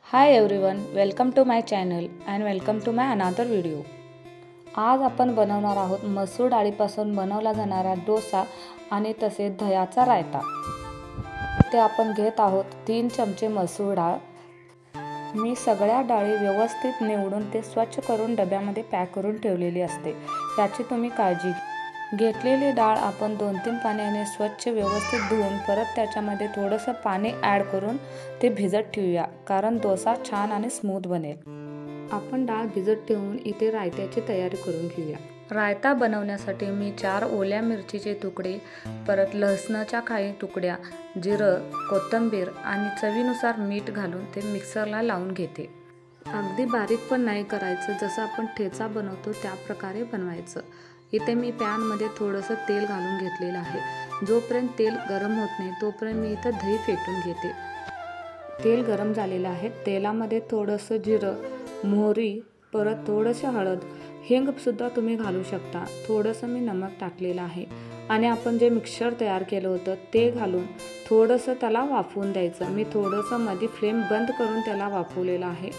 High everyone, welcome to my channel and welcome to my another video. आज आपण बनवणार आहोत मसूर डाळीपासून बनवला जाणारा डोसा आणि तसेच दह्याचा रायता। ते आपण घेत आहोत 3 चमचे मसूर डाळ। मी सगळ्या डाळी व्यवस्थित निवडून ते स्वच्छ करून डब्यामध्ये पॅक करून ठेवलेली असते, याची तुम्ही काळजी घ्या। घेतलेली डाळ आपण 2-3 पाण्याने स्वच्छ व्यवस्थित धुवून परत त्याच्यामध्ये थोडंसं पाणी ॲड करून ते भिजत ठेवूया, कारण डोसा छान आणि स्मूथ बनेल। आपण डाळ भिजत ठेवून इथे रायत्याची तयारी करून घेऊया। रायता बनवण्यासाठी मी 4 ओल्या मिरचीचे तुकडे, परत लसणाच्या काही तुकड्या, जिरं, कोथिंबीर आणि चवीनुसार मीठ घालून ते मिक्सरला लावून घेते। अगदी बारीक पण नाही करायचं, जसं आपण ठेचा बनवतो त्या प्रकारे बनवायचं। इथे मी पॅनमध्ये थोडंसं तेल घालून घेतलेलं आहे। जोपर्यंत तेल गरम होत नाही तोपर्यंत मी इथं दही फेटून घेते। तेल गरम झालेलं आहे। तेलामध्ये थोडंसं जिरं, मोहरी, परत थोडंसं हळद, हिंगसुद्धा तुम्ही घालू शकता। थोडंसं मी नमक टाकलेलं आहे आणि आपण जे मिक्सर तयार केलं होतं ते घालून थोडंसं त्याला वाफवून द्यायचं। मी थोडंसं मध्ये फ्लेम बंद करून त्याला वाफवलेलं आहे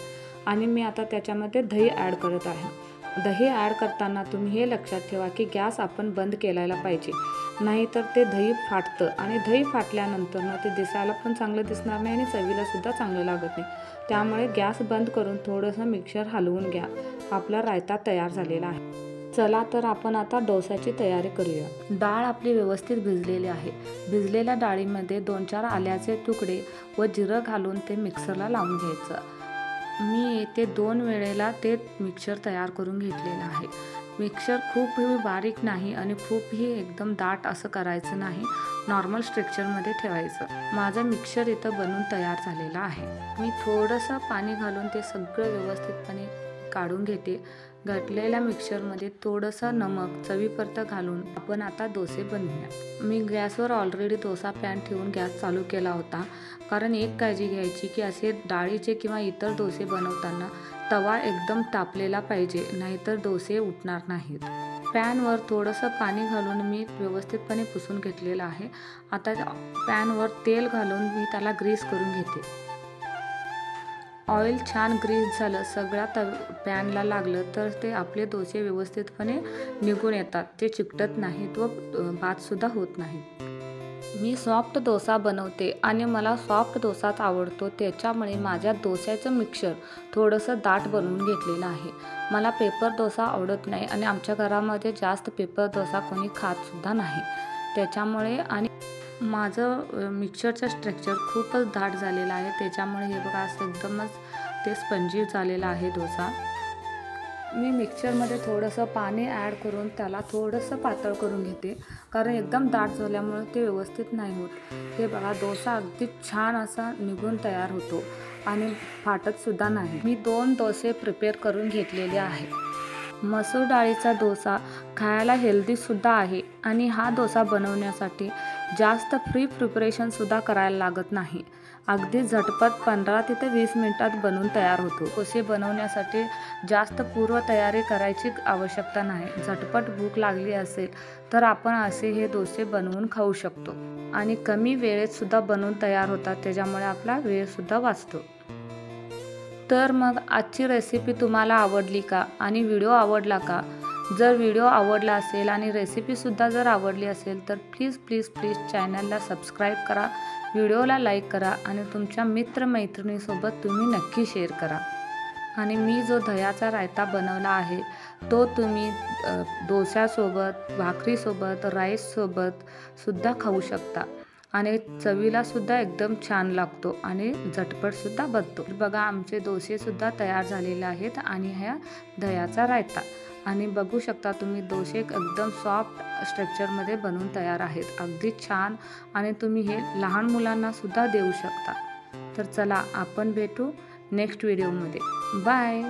आणि मी आता त्याच्यामध्ये दही ॲड करत आहे। दही ॲड करताना तुम्ही हे लक्षात ठेवा की गॅस आपण बंद केलायला पाहिजे, नाहीतर ते दही फाटतं आणि दही फाटल्यानंतर ते दिसायला पण चांगलं दिसणार नाही आणि चवीला सुद्धा चांगलं लागत नाही। त्यामुळे गॅस बंद करून थोडंसं मिक्सर हलवून घ्या। आपला रायता तयार झालेला आहे। चला तर आपण आता डोस्याची तयारी करूया। डाळ आपली व्यवस्थित भिजलेली आहे। भिजलेल्या डाळीमध्ये 2-4 आल्याचे तुकडे व जिरं घालून ते मिक्सरला लावून घ्यायचं। मी येथे 2 वेळेला ते मिक्सर तयार करून घेतलेलं आहे। मिक्सर खूपही बारीक नाही आणि खूपही एकदम दाट असं करायचं नाही, नॉर्मल स्ट्रक्चरमध्ये ठेवायचं। माझं मिक्सर इथं बनून तयार झालेलं आहे। मी थोडंसं पाणी घालून ते सगळं व्यवस्थितपणे काढून घेते। घातलेल्या मिक्सरमध्ये थोडंसं नमक चवीपुरतं घालून आपण आता डोसे बनवूया। मी गॅसवर ऑलरेडी डोसा पॅन ठेवून गॅस चालू केला होता, कारण एक काळजी घ्यायची की असे डाळीचे किंवा इतर डोसे बनवताना तवा एकदम तापलेला पाहिजे, नाहीतर डोसे उठणार नाहीत। पॅनवर थोडंसं पाणी घालून मी व्यवस्थितपणे पुसून घेतलेलं आहे। आता पॅनवर तेल घालून मी त्याला ग्रीस करून घेते। ऑइल छान ग्रीस झालं, सगळ्या पॅनला लागलं तर ते आपले डोसे व्यवस्थितपणे निघून येतात, ते चिकटत नाहीत व भातसुद्धा होत नाही। मी सॉफ्ट डोसा बनवते आणि मला सॉफ्ट डोसाच आवडतो, त्याच्यामुळे माझ्या डोस्याचं मिक्सर थोडंसं दाट बनवून घेतलेलं आहे। मला पेपर डोसा आवडत नाही आणि आमच्या घरामध्ये जास्त पेपर डोसा कोणी खातसुद्धा नाही, त्याच्यामुळे आणि माझं मिक्सरचं स्ट्रक्चर खूपच दाट झालेलं आहे, त्याच्यामुळे हे बघा असं एकदमच ते स्पंजी झालेलं आहे डोसा। मी मिक्सरमध्ये थोडंसं पाणी ॲड करून त्याला थोडंसं पातळ करून घेते, कारण एकदम दाट झाल्यामुळे ते व्यवस्थित नाही होत। हे बघा डोसा अगदी छान असा निघून तयार होतो आणि फाटतसुद्धा नाही। मी 2 डोसे प्रिपेअर करून घेतलेले आहे। मसूर डाळीचा डोसा खायला हेल्दीसुद्धा आहे आणि हा डोसा बनवण्यासाठी जास्त प्रिपरेशनसुद्धा करायला लागत नाही। अगदी झटपट 15 ते 20 मिनिटात बनवून तयार होतो। डोसे बनवण्यासाठी जास्त पूर्वतयारी करायची आवश्यकता नाही। झटपट भूक लागली असेल तर आपण असे हे डोसे बनवून खाऊ शकतो आणि कमी वेळेतसुद्धा बनवून तयार होतात, त्याच्यामुळे आपला वेळसुद्धा वाचतो। तर मग आजची रेसिपी तुम्हाला आवडली का आणि व्हिडिओ आवडला का? जर व्हिडिओ आवडला असेल आणि रेसिपीसुद्धा जर आवडली असेल तर प्लीज चॅनलला सबस्क्राईब करा, व्हिडिओला लाईक करा आणि तुमच्या मित्रमैत्रिणीसोबत तुम्ही नक्की शेअर करा। आणि मी जो दह्याचा रायता बनवला आहे तो तुम्ही डोस्यासोबत, भाकरीसोबत, राईससोबत सुद्धा खाऊ शकता आणि चवीलासुद्धा एकदम छान लागतो आणि झटपटसुद्धा बनतो। बघा आमचे डोसेसुद्धा तयार झालेले आहेत आणि ह्या दह्याचा रायता, आणि बघू शकता तुम्ही डोसे एकदम सॉफ्ट स्ट्रक्चरमध्ये बनवून तयार आहेत, अगदी छान, आणि तुम्ही हे लहान मुलांनासुद्धा देऊ शकता। तर चला आपण भेटू नेक्स्ट व्हिडिओमध्ये। बाय।